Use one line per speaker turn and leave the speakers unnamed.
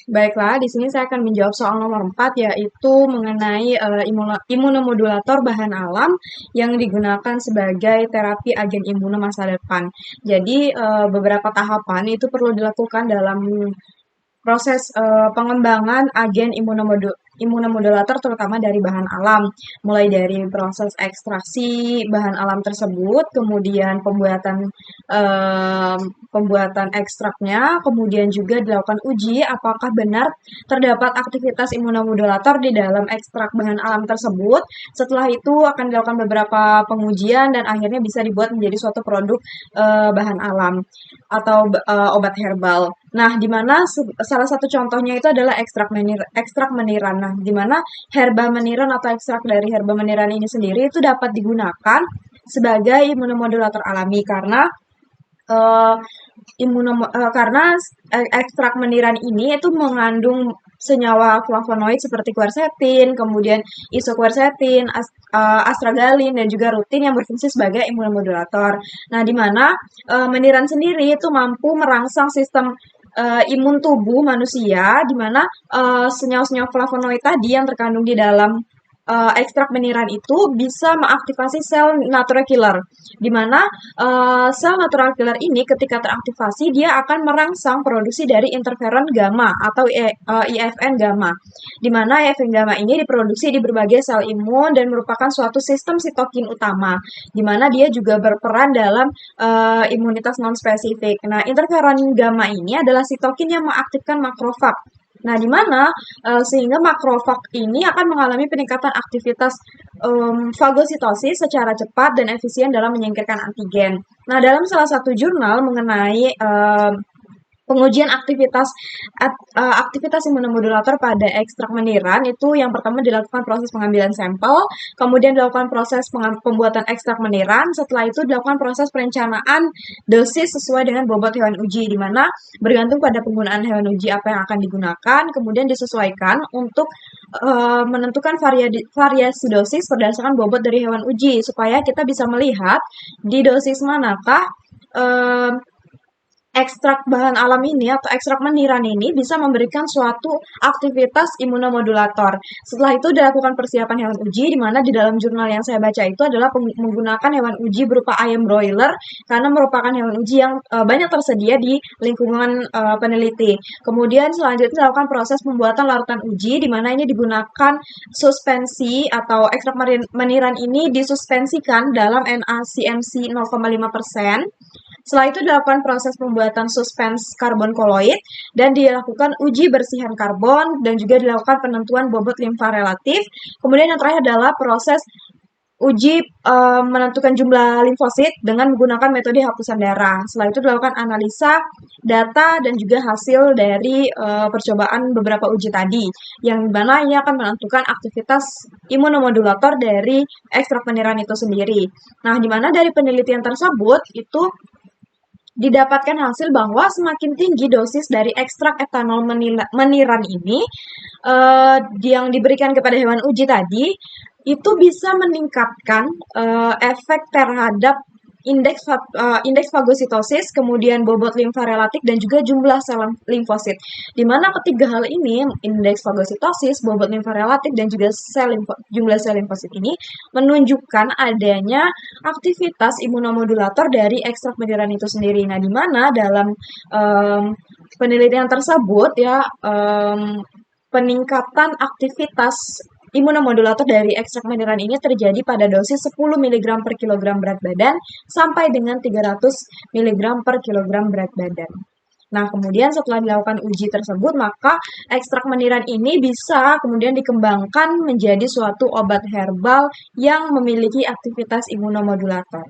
Baiklah, di sini saya akan menjawab soal nomor 4, yaitu mengenai imunomodulator bahan alam yang digunakan sebagai terapi agen imuno masa depan. Jadi, beberapa tahapan itu perlu dilakukan dalam proses pengembangan agen imunomodulator terutama dari bahan alam, mulai dari proses ekstraksi bahan alam tersebut, kemudian pembuatan ekstraknya, kemudian juga dilakukan uji apakah benar terdapat aktivitas imunomodulator di dalam ekstrak bahan alam tersebut. Setelah itu akan dilakukan beberapa pengujian dan akhirnya bisa dibuat menjadi suatu produk bahan alam atau obat herbal. Nah, di mana salah satu contohnya itu adalah ekstrak meniran. Nah, di mana herba meniran atau ekstrak dari herba meniran ini sendiri itu dapat digunakan sebagai imunomodulator alami karena eh, ekstrak meniran ini itu mengandung senyawa flavonoid seperti quercetin, kemudian isoquercetin, astragalin, dan juga rutin yang berfungsi sebagai imunomodulator. Nah, di mana meniran sendiri itu mampu merangsang sistem imun tubuh manusia, di mana senyawa-senyawa flavonoid tadi yang terkandung di dalam ekstrak meniran itu bisa mengaktifasi sel natural killer, di mana sel natural killer ini ketika teraktivasi dia akan merangsang produksi dari interferon gamma atau IFN gamma, di mana IFN gamma ini diproduksi di berbagai sel imun dan merupakan suatu sistem sitokin utama, di mana dia juga berperan dalam imunitas non-spesifik. Nah, interferon gamma ini adalah sitokin yang mengaktifkan makrofag. Nah, di mana sehingga makrofag ini akan mengalami peningkatan aktivitas fagositosis secara cepat dan efisien dalam menyingkirkan antigen. Nah, dalam salah satu jurnal mengenai pengujian aktivitas imunomodulator pada ekstrak meniran itu yang pertama dilakukan proses pengambilan sampel, kemudian dilakukan proses pembuatan ekstrak meniran, setelah itu dilakukan proses perencanaan dosis sesuai dengan bobot hewan uji, di mana bergantung pada penggunaan hewan uji apa yang akan digunakan, kemudian disesuaikan untuk menentukan variasi dosis berdasarkan bobot dari hewan uji, supaya kita bisa melihat di dosis manakah ekstrak bahan alam ini atau ekstrak meniran ini bisa memberikan suatu aktivitas imunomodulator. Setelah itu dilakukan persiapan hewan uji, di mana di dalam jurnal yang saya baca itu adalah menggunakan hewan uji berupa ayam broiler karena merupakan hewan uji yang banyak tersedia di lingkungan peneliti. Kemudian selanjutnya dilakukan proses pembuatan larutan uji, di mana ini digunakan suspensi atau ekstrak meniran ini disuspensikan dalam NaCNC 0,5%. Setelah itu dilakukan proses pembuatan suspens karbon koloid dan dilakukan uji bersihan karbon dan juga dilakukan penentuan bobot limfa relatif. Kemudian yang terakhir adalah proses uji menentukan jumlah limfosit dengan menggunakan metode hapusan darah. Setelah itu dilakukan analisa data dan juga hasil dari percobaan beberapa uji tadi, yang mana ini akan menentukan aktivitas imunomodulator dari ekstrak meniran itu sendiri. Nah, di mana dari penelitian tersebut itu didapatkan hasil bahwa semakin tinggi dosis dari ekstrak etanol meniran ini yang diberikan kepada hewan uji tadi, itu bisa meningkatkan efek terhadap indeks fagositosis, kemudian bobot limfa relatif, dan juga jumlah sel limfosit. Di mana ketiga hal ini, indeks fagositosis, bobot limfa relatif, dan juga jumlah sel limfosit ini menunjukkan adanya aktivitas imunomodulator dari ekstrak meniran itu sendiri. Nah, di mana dalam penelitian tersebut peningkatan aktivitas imunomodulator dari ekstrak meniran ini terjadi pada dosis 10 mg per kilogram berat badan sampai dengan 300 mg per kilogram berat badan. Nah, kemudian setelah dilakukan uji tersebut, maka ekstrak meniran ini bisa kemudian dikembangkan menjadi suatu obat herbal yang memiliki aktivitas imunomodulator.